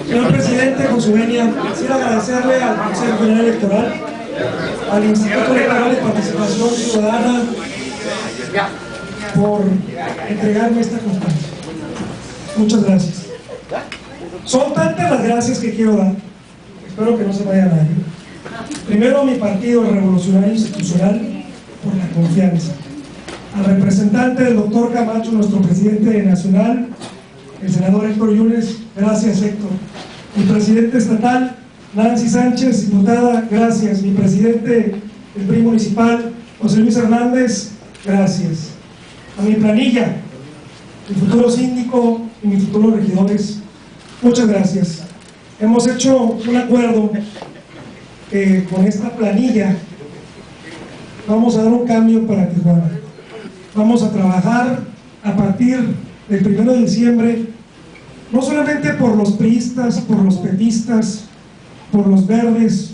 Señor presidente, con su venia, quisiera agradecerle al Consejo General Electoral, al Instituto Electoral de Participación Ciudadana, por entregarme esta constancia. Muchas gracias. Son tantas las gracias que quiero dar, espero que no se vaya nadie. Primero a mi partido, el Revolucionario Institucional, por la confianza. Al representante del doctor Camacho, nuestro presidente nacional, el senador Héctor Yunes, gracias Héctor. Mi presidente estatal, Nancy Sánchez, diputada, gracias. Mi presidente del PRI municipal, José Luis Hernández, gracias. A mi planilla, mi futuro síndico y mis futuros regidores, muchas gracias. Hemos hecho un acuerdo que con esta planilla vamos a dar un cambio para Tijuana. Vamos a trabajar a partir del 1 de diciembre, no solamente por los priistas, por los petistas, por los verdes,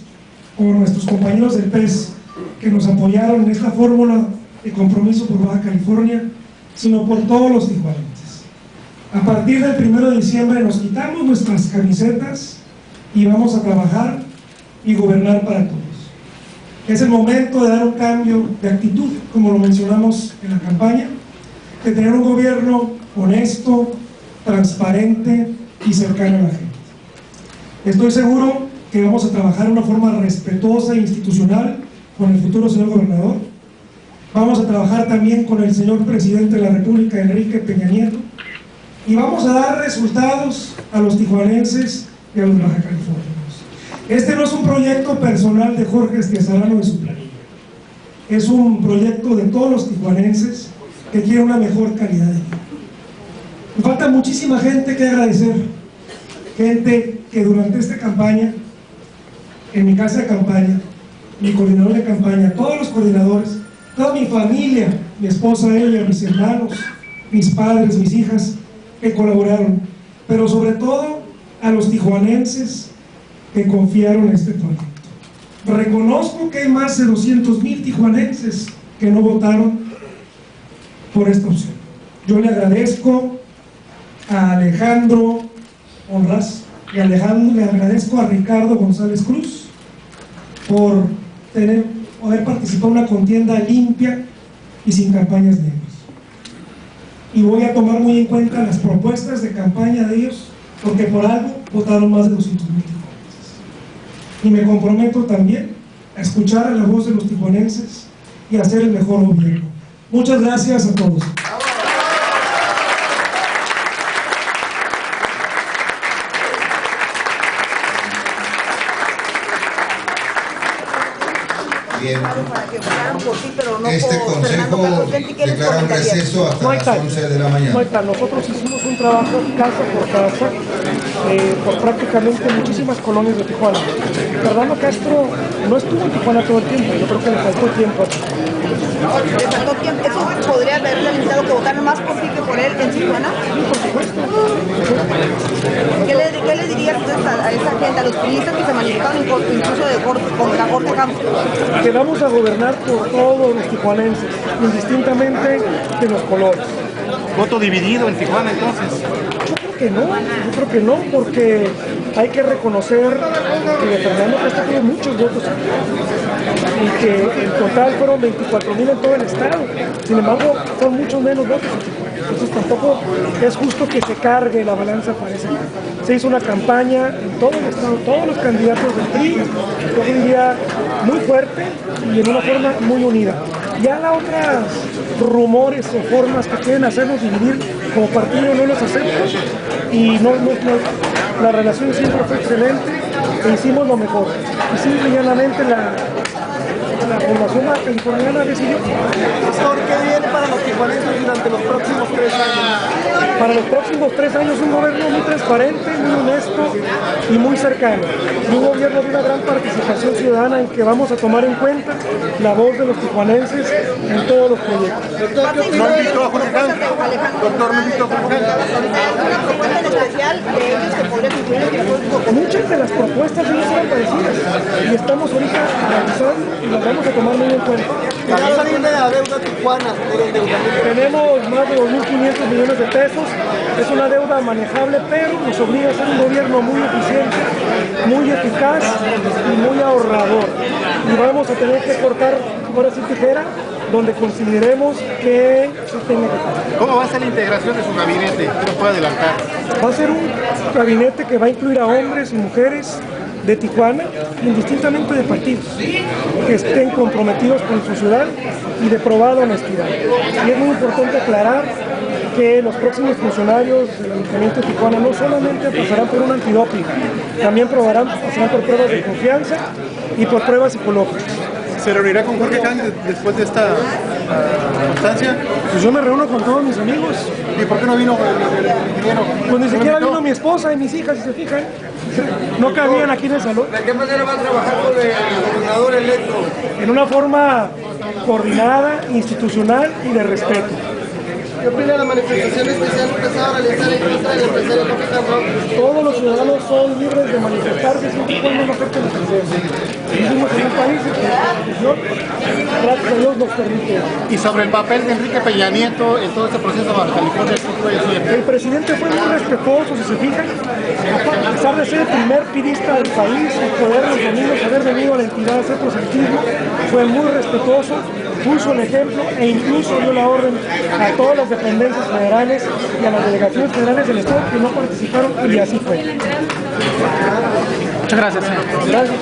por nuestros compañeros del PES que nos apoyaron en esta fórmula de compromiso por Baja California, sino por todos los tijuanenses. A partir del 1 de diciembre nos quitamos nuestras camisetas y vamos a trabajar y gobernar para todos. Es el momento de dar un cambio de actitud, como lo mencionamos en la campaña, de tener un gobierno honesto, transparente y cercano a la gente. Estoy seguro que vamos a trabajar de una forma respetuosa e institucional con el futuro señor gobernador. Vamos a trabajar también con el señor presidente de la República, Enrique Peña Nieto, y vamos a dar resultados a los tijuanenses y a los baja californianos. Este no es un proyecto personal de Jorge Estiazarán o de su planilla, es un proyecto de todos los tijuanenses que quieren una mejor calidad de vida. Me falta muchísima gente que agradecer, gente que durante esta campaña, en mi casa de campaña, mi coordinador de campaña, todos los coordinadores, toda mi familia, mi esposa, ella, mis hermanos, mis padres, mis hijas, que colaboraron, pero sobre todo a los tijuanenses que confiaron en este proyecto. Reconozco que hay más de 200,000 tijuanenses que no votaron por esta opción. Yo le agradezco a Alejandro Honras y le agradezco a Ricardo González Cruz por haber participado en una contienda limpia y sin campañas negras. Y voy a tomar muy en cuenta las propuestas de campaña de ellos, porque por algo votaron más de 200,000 tijuanenses. Y me comprometo también a escuchar a la voz de los tijuanenses y a hacer el mejor gobierno. Muchas gracias a todos. Bien. Este consejo declara un receso hasta las 11 de la mañana. No hay tal. Nosotros hicimos un trabajo casa por casa por prácticamente muchísimas colonias de Tijuana. Fernando Castro no estuvo en Tijuana todo el tiempo, yo creo que le faltó tiempo. ¿Le faltó tiempo? ¿Eso podría haberle limitado que votaran más por ti que por él en Tijuana? Sí, por supuesto. ¿Qué le dirías entonces a esa gente, a los periodistas que se manifestaron incluso contra Jorge Campos? Que vamos a gobernar por todos los tijuanenses, indistintamente de los colores. ¿Voto dividido en Tijuana entonces? Yo creo que no, porque hay que reconocer que Fernando Castro tuvo muchos votos y que en total fueron 24,000 en todo el estado. Sin embargo, son muchos menos votos en Tijuana. Entonces tampoco es justo que se cargue la balanza para ese lado. Se hizo una campaña en todo el estado, todos los candidatos del PRI, yo diría muy fuerte y en una forma muy unida. Ya las otras rumores o formas que quieren hacernos dividir como partido no los acepto y la relación siempre fue excelente e hicimos lo mejor. Y simple y llanamente la población californiana decidió. ¿Qué viene para los tijuanenses durante los próximos 3 años? Para los próximos 3 años un gobierno muy transparente, muy honesto y muy cercano. Y un gobierno de una gran participación ciudadana en que vamos a tomar en cuenta la voz de los tijuanenses en todos los proyectos. ¿No invitó a Jorge Campos? Doctor, ¿no invitó a Jorge Campos? especial de ellos que podrían incluir el director ejecutivo? Muchas de las propuestas de ellos eran parecidas y estamos ahorita analizando y las vamos a tomar muy en cuenta. ¿Qué va a salir de la deuda Tijuana? Tenemos más de 2.500 millones de pesos, es una deuda manejable, pero nos obliga a ser un gobierno muy eficiente, muy eficaz y muy ahorrador. Y vamos a tener que cortar, ahora sí, tijera, donde consideremos que se tenga que pagar. ¿Cómo va a ser la integración de su gabinete? ¿Qué nos puede adelantar? Va a ser un gabinete que va a incluir a hombres y mujeres de Tijuana, indistintamente de partidos, que estén comprometidos con su ciudad y de probada honestidad. Y es muy importante aclarar que los próximos funcionarios del Ayuntamiento de Tijuana no solamente pasarán por un antidoping, también pasarán por pruebas de confianza y por pruebas psicológicas. ¿Se reunirá con Jorge Kang después de esta constancia? Pues yo me reúno con todos mis amigos. ¿Y por qué no vino el ingeniero? Pues ni siquiera vino mi esposa y mis hijas, si se fijan. No cabían aquí en el salón. ¿De qué manera va a trabajar con el gobernador electo? En una forma coordinada, institucional y de respeto. ¿Qué opina de las manifestaciones que se han empezado a realizar en contra del empresario Jorge Kang? Todos los ciudadanos son libres de manifestarse siempre y cuando no afecten los intereses. Vivimos en un país en que la Constitución, gracias a Dios, nos permite. Y sobre el papel de Enrique Peña Nieto en todo este proceso de Baja California, ¿qué puede decir? El presidente fue muy respetuoso, si se fijan, a pesar de ser el primer pirista del país y poder los domingos haber venido a la entidad a hacer proselitismo, fue muy respetuoso, puso el ejemplo e incluso dio la orden a todas las dependencias federales y a las delegaciones federales del Estado que no participaron, y así fue. Muchas gracias. Gracias.